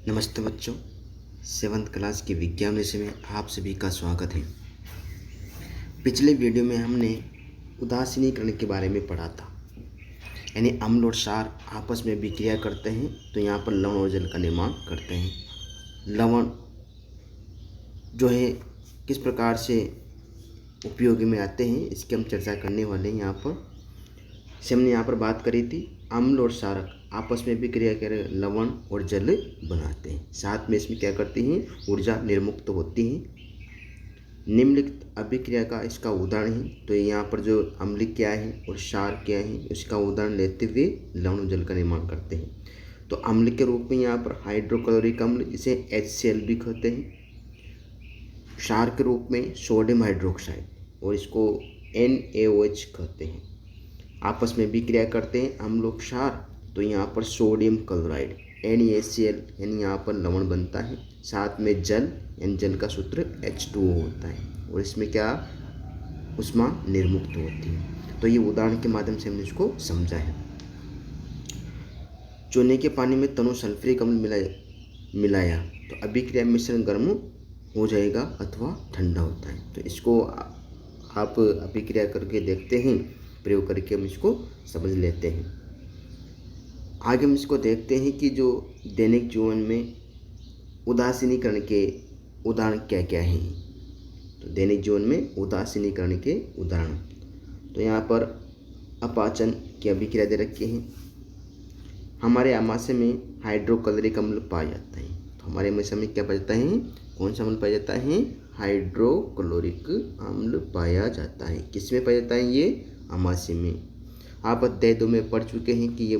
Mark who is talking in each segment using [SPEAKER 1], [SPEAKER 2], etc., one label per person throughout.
[SPEAKER 1] नमस्ते बच्चों, 7th class के विज्ञान विषय में आप सभी का स्वागत है। पिछले वीडियो में हमने उदासीनीकरण के बारे में पढ़ा था, यानी अम्ल और क्षार आपस में विक्रिया करते हैं तो यहाँ पर लवण और जल का निर्माण करते हैं। लवण जो है किस प्रकार से उपयोगी में आते हैं इसकी हम चर्चा करने वाले हैं। यहाँ पर हमने यहाँ पर बात करी थी, अम्ल और क्षारक आपस में विक्रिया कर लवण और जल बनाते हैं। साथ में इसमें क्या करती हैं, ऊर्जा निर्मुक्त होती हैं। निम्नलिखित अभिक्रिया का इसका उदाहरण है। तो यहाँ पर जो अम्ल क्या है और क्षार क्या है उसका उदाहरण लेते हुए लवण और जल का निर्माण करते हैं। तो अम्ल के रूप में यहाँ पर हाइड्रोक्लोरिक अम्ल, जिसे HCl भी कहते हैं। क्षार के रूप में सोडियम हाइड्रोक्साइड और इसको NaOH कहते हैं। आपस में विक्रिया करते हैं अम्ल और क्षार, तो यहाँ पर सोडियम क्लोराइड NaCl यानी यहाँ पर लवण बनता है। साथ में जल यानी जल का सूत्र H2O होता है और इसमें क्या ऊष्मा निर्मुक्त होती है। तो ये उदाहरण के माध्यम से हमने इसको समझा है। चूने के पानी में तनु सल्फ्यूरिक अम्ल मिलाया तो अभिक्रिया मिश्रण गर्म हो जाएगा अथवा ठंडा होता है। तो इसको आप अभिक्रिया करके देखते हैं, प्रयोग करके हम इसको समझ लेते हैं। आगे हम इसको देखते हैं कि जो दैनिक जीवन में उदासीनीकरण के उदाहरण क्या क्या हैं। तो दैनिक जीवन में उदासीनीकरण के उदाहरण, तो यहाँ पर अपाचन की अभिक्रिया दे रखी है। हमारे आमाशय में हाइड्रोक्लोरिक अम्ल पाया जाता है। तो हमारे आमाशय में क्या पाया जाता है, कौन सा अम्ल पाया जाता है, हाइड्रोक्लोरिक अम्ल पाया जाता है। किस में पाया जाता है, ये आमाशय में। आप अध्याय 2 में पढ़ चुके हैं कि यह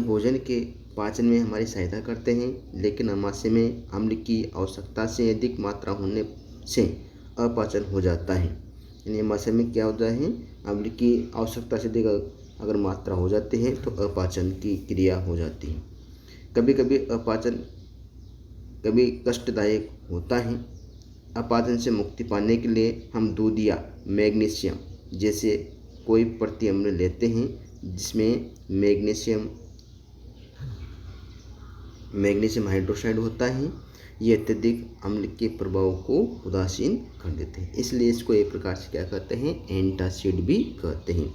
[SPEAKER 1] भोजन के पाचन में हमारी सहायता करते हैं, लेकिन आमाशय में अम्ल की आवश्यकता से अधिक मात्रा होने से अपाचन हो जाता है। यानी आमाशय में क्या होता है, अम्ल की आवश्यकता से अधिक अगर मात्रा हो जाती है तो अपाचन की क्रिया हो जाती है। कभी कभी अपाचन कभी कष्टदायक होता है। अपाचन से मुक्ति पाने के लिए हम दूध या मैग्नीशियम जैसे कोई प्रतिअम्ल लेते हैं, जिसमें मैग्नीशियम हाइड्रोक्साइड होता है। ये अत्यधिक अम्ल के प्रभाव को उदासीन कर देते हैं, इसलिए इसको एक प्रकार से क्या कहते हैं, एंटासिड भी कहते हैं।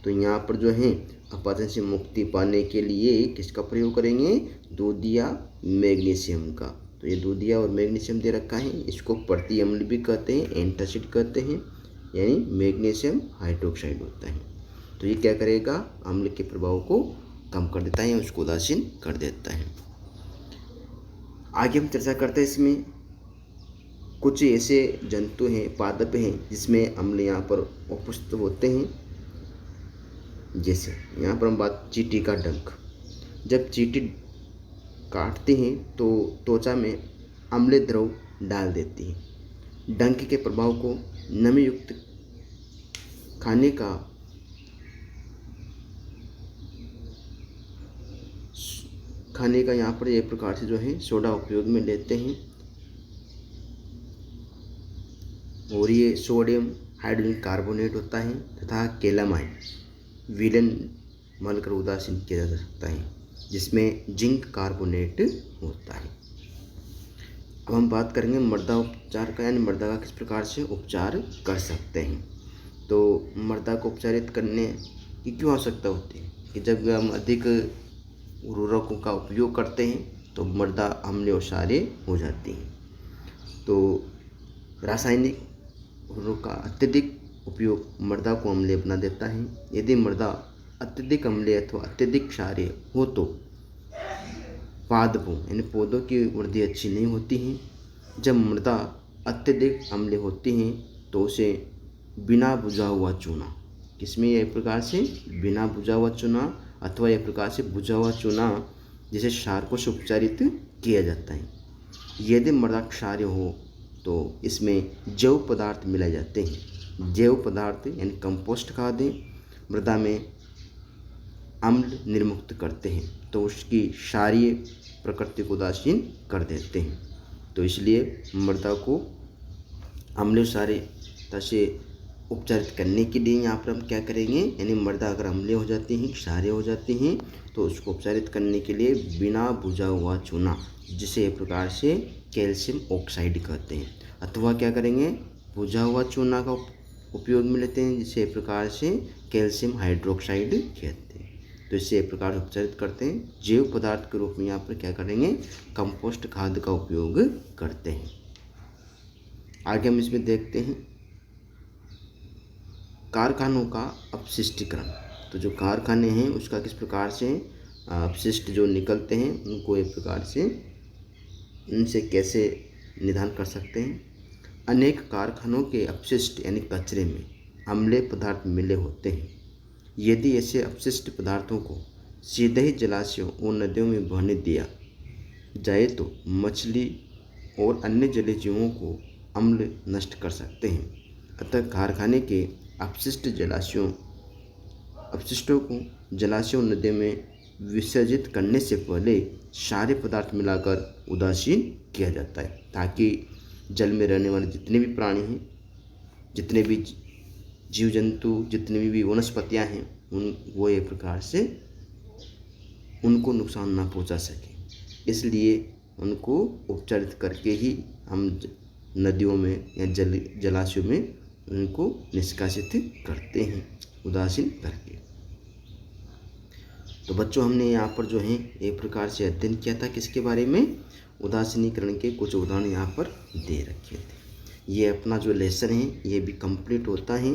[SPEAKER 1] तो यहाँ पर जो है अपाचन से मुक्ति पाने के लिए किसका प्रयोग करेंगे, दूध या मैग्नीशियम का। तो ये दूधिया और मैग्नीशियम दे रखा है, इसको प्रति अम्ल भी कहते हैं, एंटासिड कहते हैं, यानी मैग्नीशियम हाइड्रोक्साइड होता है। तो ये क्या करेगा, अम्ल के प्रभाव को कम कर देता है, उसको उदासीन कर देता है। आगे हम चर्चा करते हैं, इसमें कुछ ऐसे जंतु हैं, पादप हैं, जिसमें अम्ल यहाँ पर उपस्थित होते हैं। जैसे यहाँ पर हम बात चींटी का डंक। जब चींटी काटते हैं तो त्वचा में अम्लीय द्रव डाल देती है। डंक के प्रभाव को नमी युक्त खाने का यहाँ पर एक प्रकार से जो है सोडा उपयोग में लेते हैं, और ये सोडियम हाइड्रोजन कार्बोनेट होता है तथा कैलामाइड विलेन मलकर उदासीन किया जा सकता है, जिसमें जिंक कार्बोनेट होता है। अब हम बात करेंगे मृदा उपचार का, यानी मृदा का किस प्रकार से उपचार कर सकते हैं। तो मृदा को उपचारित करने की क्यों आवश्यकता होती है कि जब हम अधिक उर्वरकों का उपयोग करते हैं तो मृदा अम्लीय और क्षारीय हो जाती है। तो रासायनिक उर्वरकों का अत्यधिक उपयोग मृदा को अम्लीय बना देता है। यदि मृदा अत्यधिक अम्लीय अथवा अत्यधिक क्षारीय हो तो पादपों यानी पौधों की वृद्धि अच्छी नहीं होती है। जब मृदा अत्यधिक अम्लीय होती है तो उसे बिना बुझा हुआ चूना, किसमें एक प्रकार से बिना बुझा हुआ चूना अथवा एक प्रकार से बुझा हुआ चूना जैसे क्षारकों से उपचारित किया जाता है। यदि मृदा क्षारीय हो तो इसमें जैव पदार्थ मिलाए जाते हैं। जैव पदार्थ यानी कंपोस्ट खाद मृदा में अम्ल निर्मुक्त करते हैं, तो उसकी क्षारीय प्रकृति को उदासीन कर देते हैं। तो इसलिए मृदा को अम्लीय क्षारीयता से उपचारित करने के लिए यहाँ पर हम क्या करेंगे, यानी मृदा अगर अम्लीय हो जाती हैं, क्षारीय हो जाती हैं, तो उसको उपचारित करने के लिए बिना भुजा हुआ चूना, जिसे एक प्रकार से कैल्शियम ऑक्साइड कहते हैं, अथवा क्या करेंगे, भुजा हुआ चूना का उपयोग में लेते हैं, जिसे एक प्रकार से कैल्शियम हाइड्रोक्साइड कहते हैं। तो इससे एक प्रकार से उपचारित करते हैं। जैव पदार्थ के रूप में यहाँ पर क्या करेंगे, कंपोस्ट खाद का उपयोग करते हैं। आगे हम इसमें देखते हैं कारखानों का अपशिष्टीकरण। तो जो कारखाने हैं उसका किस प्रकार से अपशिष्ट जो निकलते हैं उनको एक प्रकार से उनसे कैसे निदान कर सकते हैं। अनेक कारखानों के अपशिष्ट यानी कचरे में अम्लीय पदार्थ मिले होते हैं। यदि ऐसे अपशिष्ट पदार्थों को सीधे ही जलाशयों और नदियों में बहने दिया जाए तो मछली और अन्य जलीय जीवों को अम्ल नष्ट कर सकते हैं। अतः कारखाने के अपशिष्टों को जलाशयों नदियों में विसर्जित करने से पहले सारे पदार्थ मिलाकर उदासीन किया जाता है, ताकि जल में रहने वाले जितने भी प्राणी हैं, जितने भी जीव जंतु, जितनी भी वनस्पतियां हैं, वो एक प्रकार से उनको नुकसान ना पहुंचा सके। इसलिए उनको उपचारित करके ही हम नदियों में या जलाशयों में उनको निष्कासित करते हैं, उदासीन करके। तो बच्चों, हमने यहाँ पर जो है एक प्रकार से अध्ययन किया था किसके बारे में, उदासीनीकरण के कुछ उदाहरण यहाँ पर दे रखे थे। ये अपना जो लेसन है ये भी कंप्लीट होता है।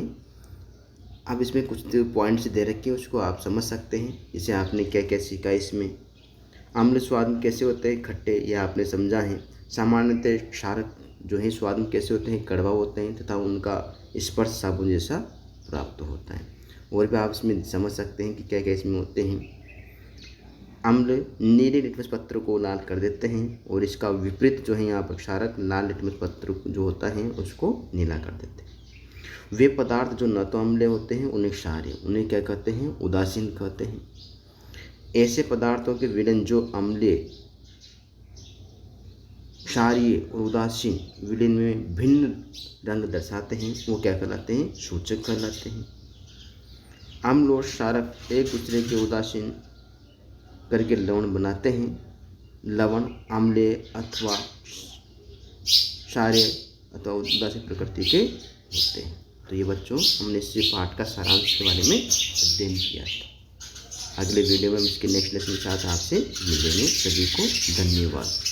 [SPEAKER 1] अब इसमें कुछ पॉइंट्स दे रखे हैं, उसको आप समझ सकते हैं। जैसे आपने क्या क्या सीखा इसमें, अम्ल स्वाद में कैसे होते हैं, खट्टे, यह आपने समझा है। सामान्यतः क्षारक जो है स्वाद में कैसे होते हैं, कड़वा होते हैं तथा उनका स्पर्श साबुन जैसा प्राप्त होता है। और भी आप इसमें समझ सकते हैं कि क्या क्या इसमें होते हैं। अम्ल नीले लिटमस पत्र को लाल कर देते हैं, और इसका विपरीत जो है यहाँ पर क्षारक लाल लिटमस पत्र जो होता है उसको नीला कर देते हैं। वे पदार्थ जो न तो अम्लीय होते हैं उन्हें क्षारीय, उन्हें क्या कहते हैं, उदासीन कहते हैं। ऐसे पदार्थों के विलयन जो अम्लीय, क्षारीय और उदासीन विलयन में भिन्न रंग दर्शाते हैं वो क्या कहलाते हैं, सूचक कहलाते हैं। अम्ल और क्षारक एक दूसरे के उदासीन करके लवण बनाते हैं। लवण अम्लीय अथवा क्षारीय अथवा उदासीन प्रकृति के होते हैं। तो ये बच्चों, हमने इस पाठ का सारांश के बारे में अध्ययन किया था। अगले वीडियो में हम इसके नेक्स्ट लेसन के साथ आपसे मिलेंगे। सभी को धन्यवाद।